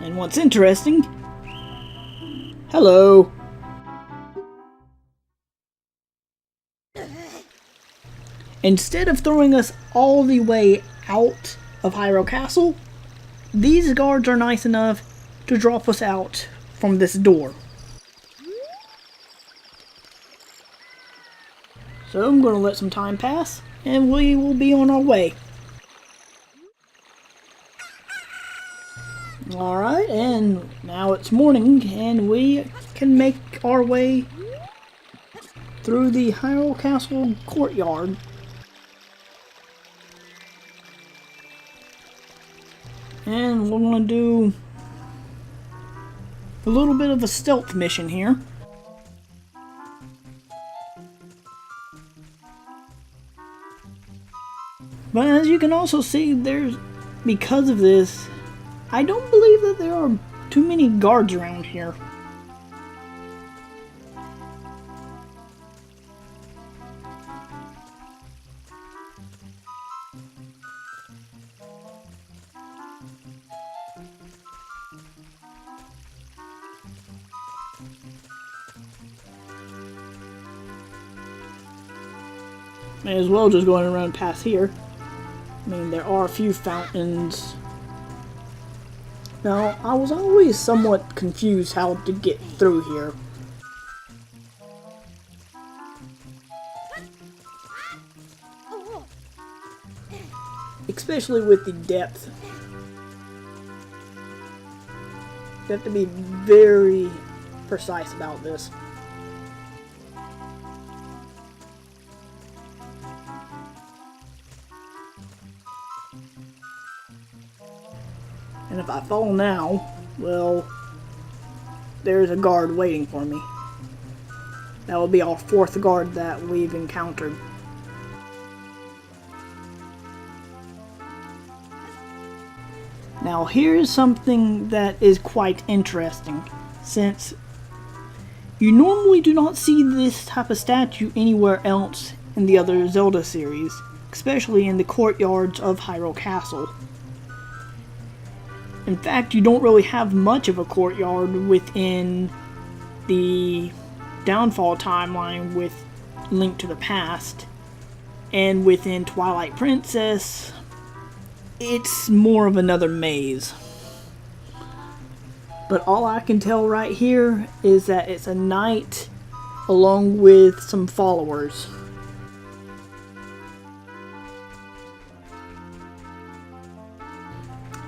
And what's interesting... Hello! Instead of throwing us all the way out of Hyrule Castle, these guards are nice enough to drop us out from this door. So I'm going to let some time pass, and we will be on our way. Alright, and now it's morning, and we can make our way through the Hyrule Castle courtyard. And we're going to do a little bit of a stealth mission here. But as you can also see, because of this, I don't believe that there are too many guards around here. May as well just going around past here. I mean, there are a few fountains. Now, I was always somewhat confused how to get through here. Especially with the depth. You have to be very precise about this. And if I fall now, well, there's a guard waiting for me. That will be our fourth guard that we've encountered. Now here's something that is quite interesting, since you normally do not see this type of statue anywhere else in the other Zelda series, especially in the courtyards of Hyrule Castle. In fact, you don't really have much of a courtyard within the Downfall timeline with Link to the Past, and within Twilight Princess, it's more of another maze. But all I can tell right here is that it's a knight along with some followers.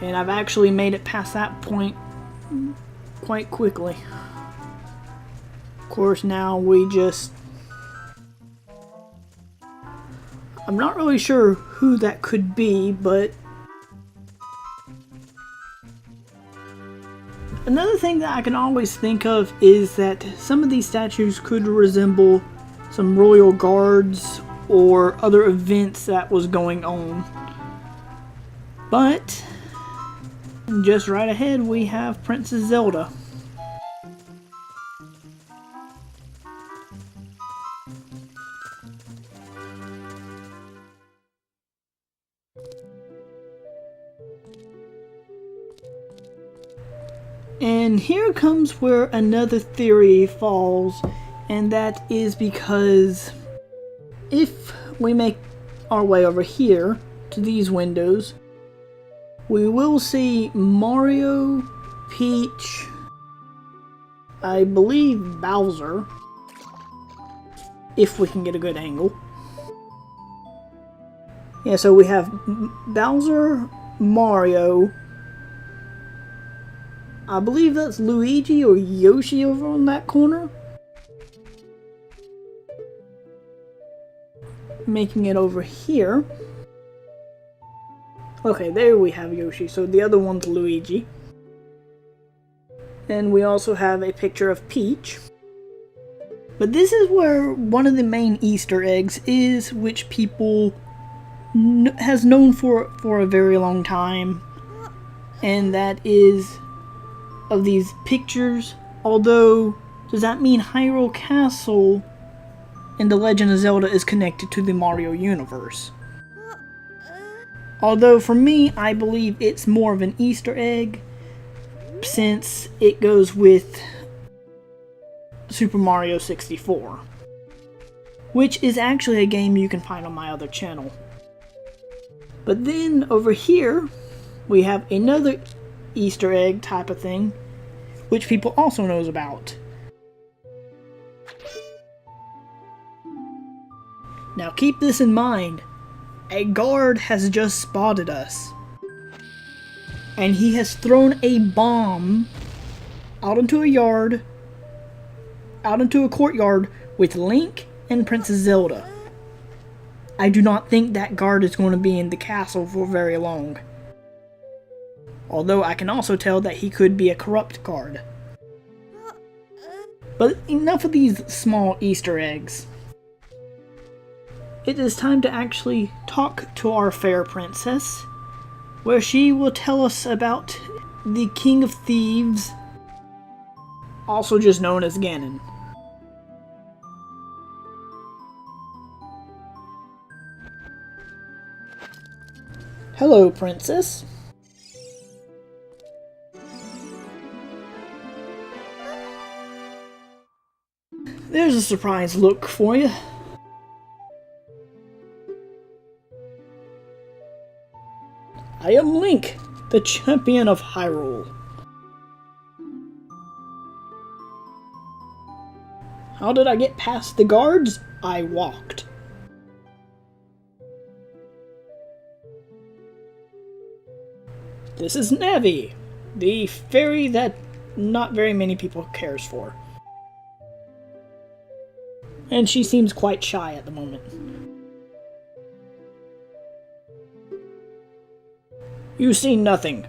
And I've actually made it past that point quite quickly. Of course, now we just... I'm not really sure who that could be, but... Another thing that I can always think of is that some of these statues could resemble some royal guards or other events that was going on. But... just right ahead we have Princess Zelda. And here comes where another theory falls, and that is because if we make our way over here to these windows, we will see Mario, Peach, I believe Bowser, if we can get a good angle. Yeah, so we have Bowser, Mario, I believe that's Luigi or Yoshi over on that corner. Making it over here. Okay, there we have Yoshi, so the other one's Luigi. And we also have a picture of Peach. But this is where one of the main Easter eggs is, which people has known for a very long time. And that is of these pictures. Although, does that mean Hyrule Castle in The Legend of Zelda is connected to the Mario universe? Although for me, I believe it's more of an Easter egg, since it goes with Super Mario 64, which is actually a game you can find on my other channel. But then over here, we have another Easter egg type of thing, which people also knows about. Now keep this in mind, a guard has just spotted us, and he has thrown a bomb out into a courtyard with Link and Princess Zelda. I do not think that guard is going to be in the castle for very long. Although I can also tell that he could be a corrupt guard. But enough of these small Easter eggs. It is time to actually talk to our fair princess, where she will tell us about the King of Thieves, also just known as Ganon. Hello, princess. There's a surprise look for you. I am Link, the champion of Hyrule. How did I get past the guards? I walked. This is Navi, the fairy that not very many people cares for. And she seems quite shy at the moment. You see nothing.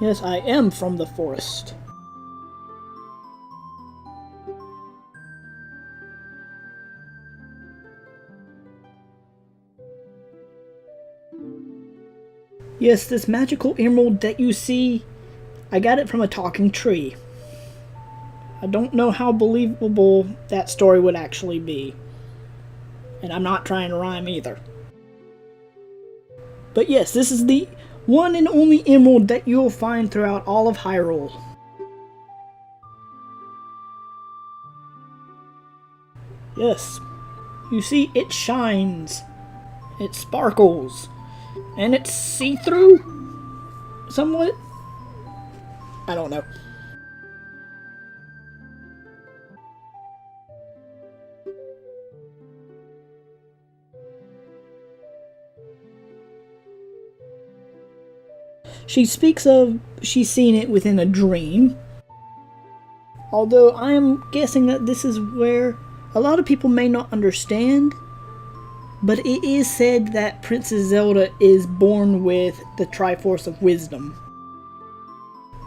Yes, I am from the forest. Yes, this magical emerald that you see, I got it from a talking tree. I don't know how believable that story would actually be. And I'm not trying to rhyme either. But yes, this is the one and only emerald that you'll find throughout all of Hyrule. Yes, you see, it shines, it sparkles, and it's see-through somewhat. I don't know. She speaks of she's seen it within a dream. Although I am guessing that this is where a lot of people may not understand. But it is said that Princess Zelda is born with the Triforce of Wisdom.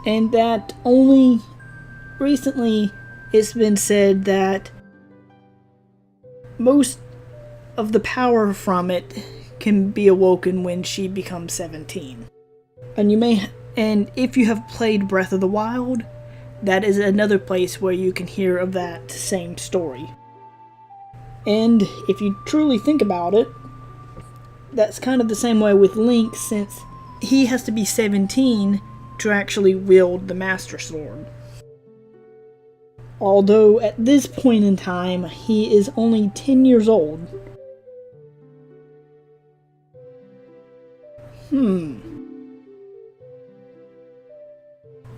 And that only recently it's been said that most of the power from it can be awoken when she becomes 17. And if you have played Breath of the Wild, that is another place where you can hear of that same story. And if you truly think about it, that's kind of the same way with Link, since he has to be 17 to actually wield the Master Sword. Although at this point in time, he is only 10 years old.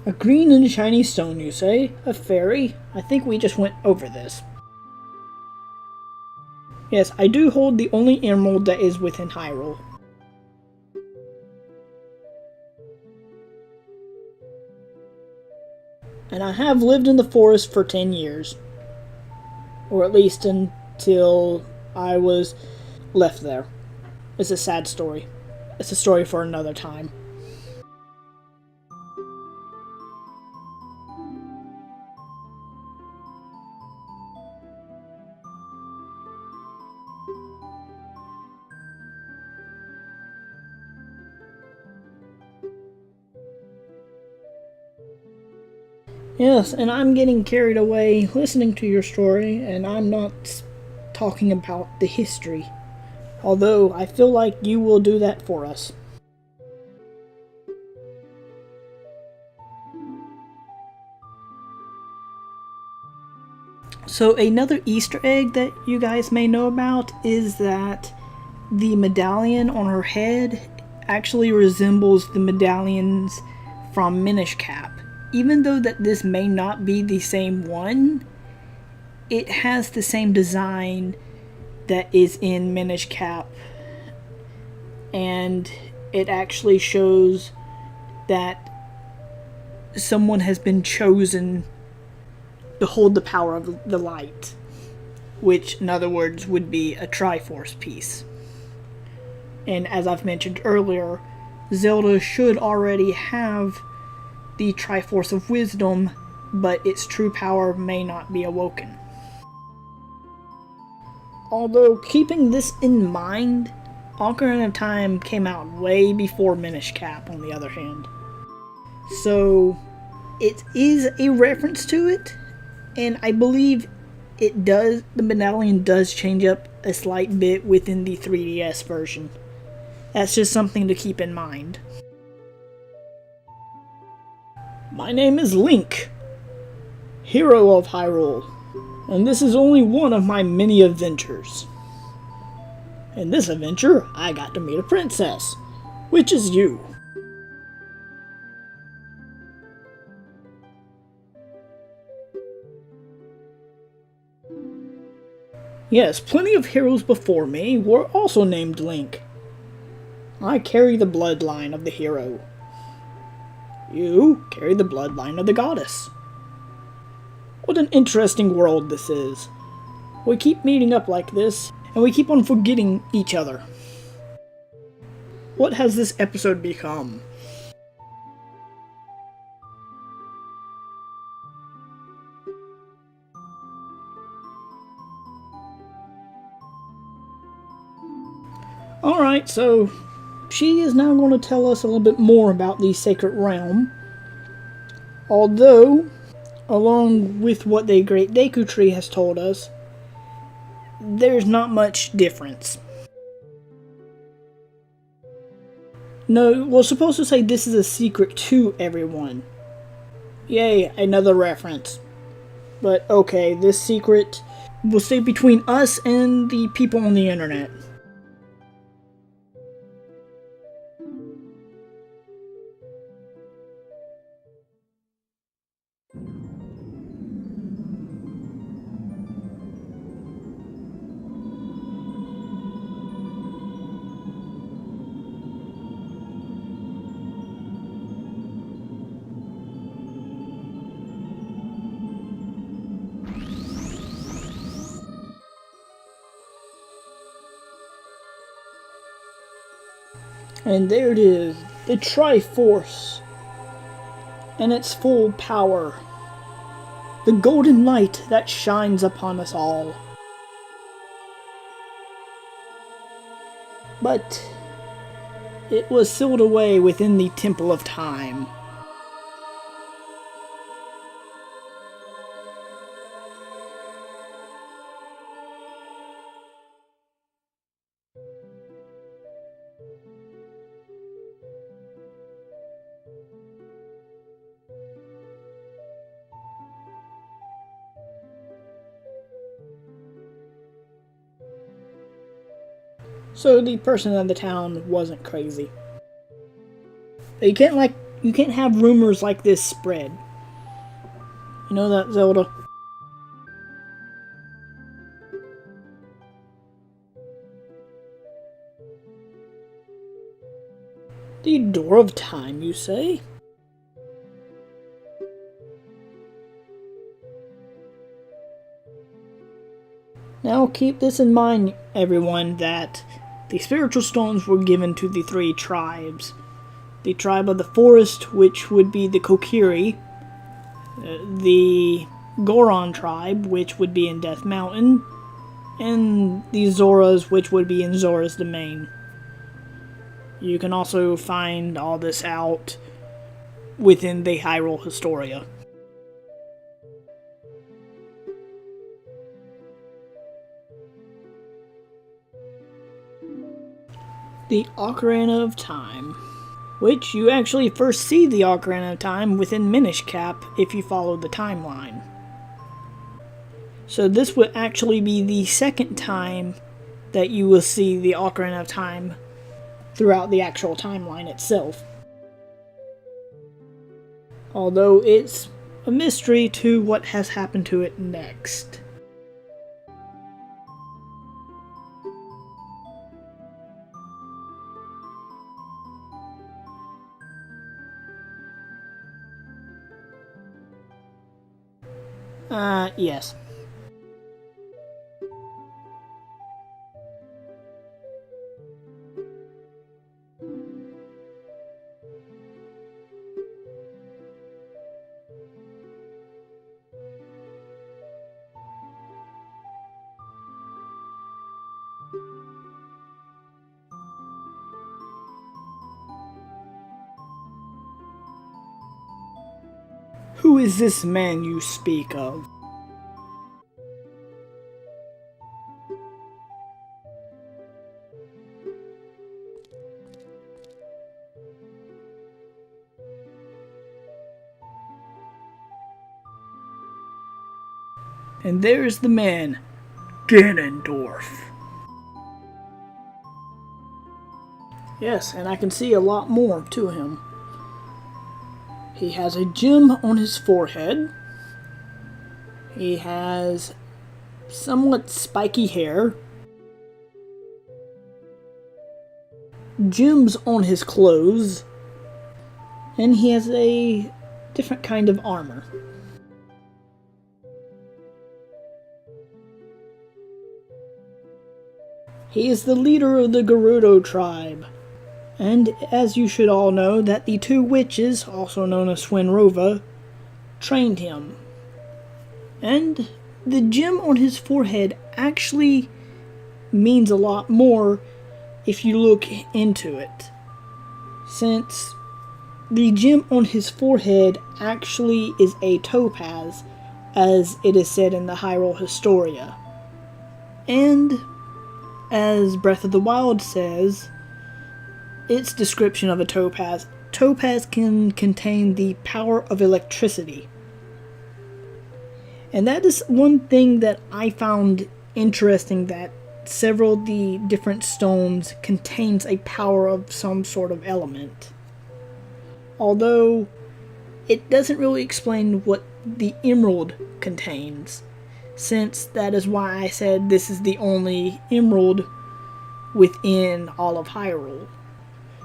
A green and shiny stone, you say? A fairy? I think we just went over this. Yes, I do hold the only emerald that is within Hyrule. And I have lived in the forest for 10 years. Or at least until I was left there. It's a sad story. It's a story for another time. Yes, and I'm getting carried away listening to your story, and I'm not talking about the history Although, I feel like you will do that for us. So another Easter egg that you guys may know about is that the medallion on her head actually resembles the medallions from Minish Cap. Even though that this may not be the same one, it has the same design that is in Minish Cap, and it actually shows that someone has been chosen to hold the power of the light, which in other words would be a Triforce piece. And as I've mentioned earlier, Zelda should already have the Triforce of Wisdom, but its true power may not be awoken. Although, keeping this in mind, Ocarina of Time came out way before Minish Cap, on the other hand. So, it is a reference to it, and I believe the medallion does change up a slight bit within the 3DS version. That's just something to keep in mind. My name is Link, hero of Hyrule, and this is only one of my many adventures. In this adventure, I got to meet a princess, which is you. Yes, plenty of heroes before me were also named Link. I carry the bloodline of the hero. You carry the bloodline of the goddess. What an interesting world this is. We keep meeting up like this, and we keep on forgetting each other. What has this episode become? Alright, so she is now going to tell us a little bit more about the Sacred Realm. Although, along with what the Great Deku Tree has told us, there's not much difference. No, we're supposed to say this is a secret to everyone. Yay, another reference. But okay, this secret will stay between us and the people on the internet. And there it is, the Triforce, and its full power. The golden light that shines upon us all. But it was sealed away within the Temple of Time. So the person in the town wasn't crazy. You can't have rumors like this spread. You know that, Zelda? The Door of Time, you say? Now keep this in mind, everyone, that the spiritual stones were given to the three tribes. The tribe of the forest, which would be the Kokiri, the Goron tribe, which would be in Death Mountain, and the Zoras, which would be in Zora's Domain. You can also find all this out within the Hyrule Historia. The Ocarina of Time, which you actually first see the Ocarina of Time within Minish Cap if you follow the timeline. So this would actually be the second time that you will see the Ocarina of Time throughout the actual timeline itself. Although it's a mystery to what has happened to it next. Yes. Who is this man you speak of? And there's the man, Ganondorf. Yes, and I can see a lot more to him. He has a gem on his forehead. He has somewhat spiky hair. Gems on his clothes. And he has a different kind of armor. He is the leader of the Gerudo tribe. And as you should all know, that the two witches, also known as Swinrova, trained him. And the gem on his forehead actually means a lot more if you look into it. Since the gem on his forehead actually is a topaz, as it is said in the Hyrule Historia. And, as Breath of the Wild says, its description of a topaz can contain the power of electricity. And that is one thing that I found interesting, that several of the different stones contains a power of some sort of element. Although it doesn't really explain what the emerald contains, since that is why I said this is the only emerald within all of Hyrule.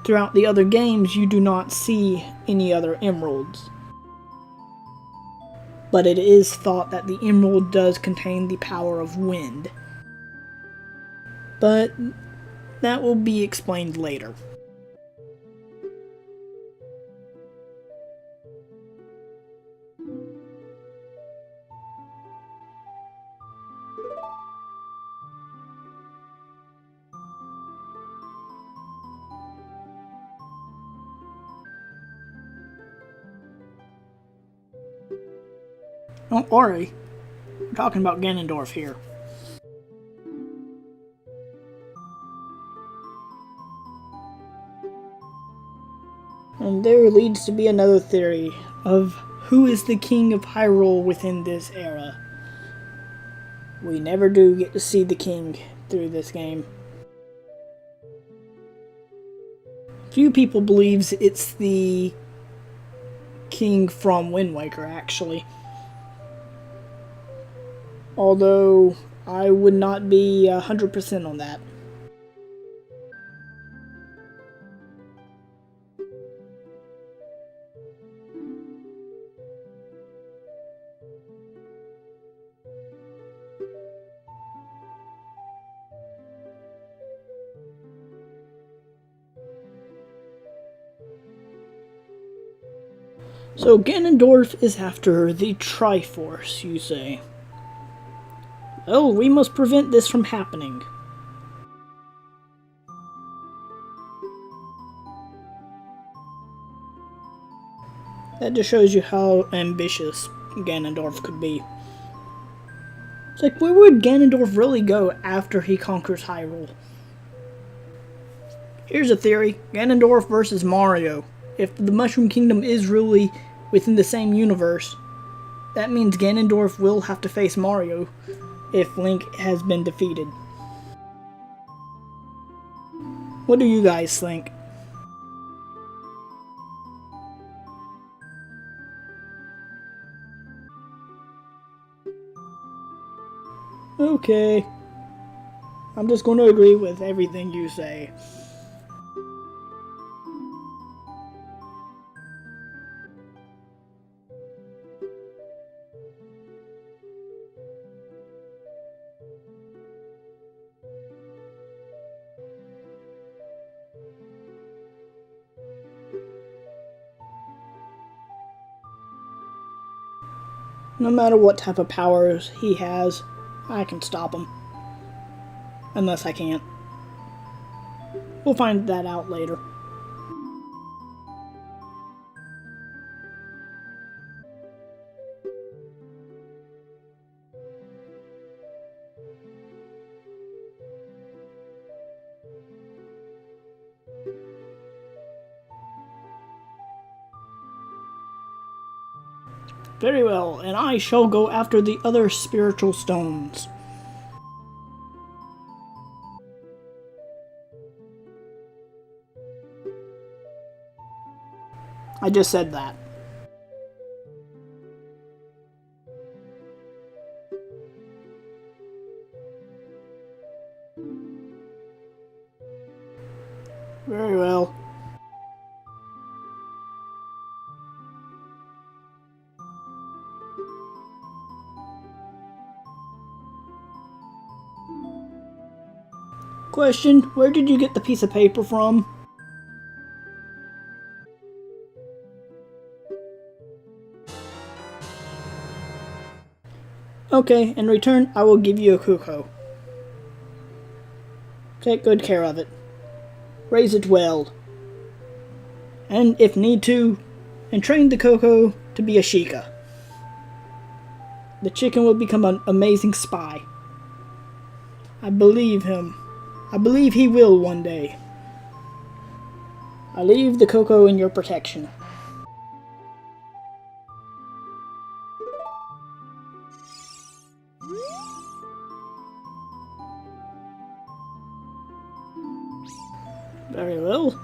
Throughout the other games, you do not see any other emeralds. But it is thought that the emerald does contain the power of wind. But that will be explained later. Don't worry, we're talking about Ganondorf here. And there leads to be another theory of who is the king of Hyrule within this era. We never do get to see the king through this game. Few people believes it's the king from Wind Waker, actually. Although, I would not be 100% on that. So Ganondorf is after the Triforce, you say. Oh, we must prevent this from happening. That just shows you how ambitious Ganondorf could be. It's like, where would Ganondorf really go after he conquers Hyrule? Here's a theory. Ganondorf versus Mario. If the Mushroom Kingdom is really within the same universe, that means Ganondorf will have to face Mario if Link has been defeated. What do you guys think? Okay. I'm just going to agree with everything you say. No matter what type of powers he has, I can stop him. Unless I can't. We'll find that out later. Very well, and I shall go after the other spiritual stones. I just said that. Very well. Question, where did you get the piece of paper from? Okay, in return, I will give you a cuckoo. Take good care of it. Raise it well. And, if need to, train the Coco to be a Sheikah. The chicken will become an amazing spy. I believe him. I believe he will one day. I leave the Coco in your protection. Very well.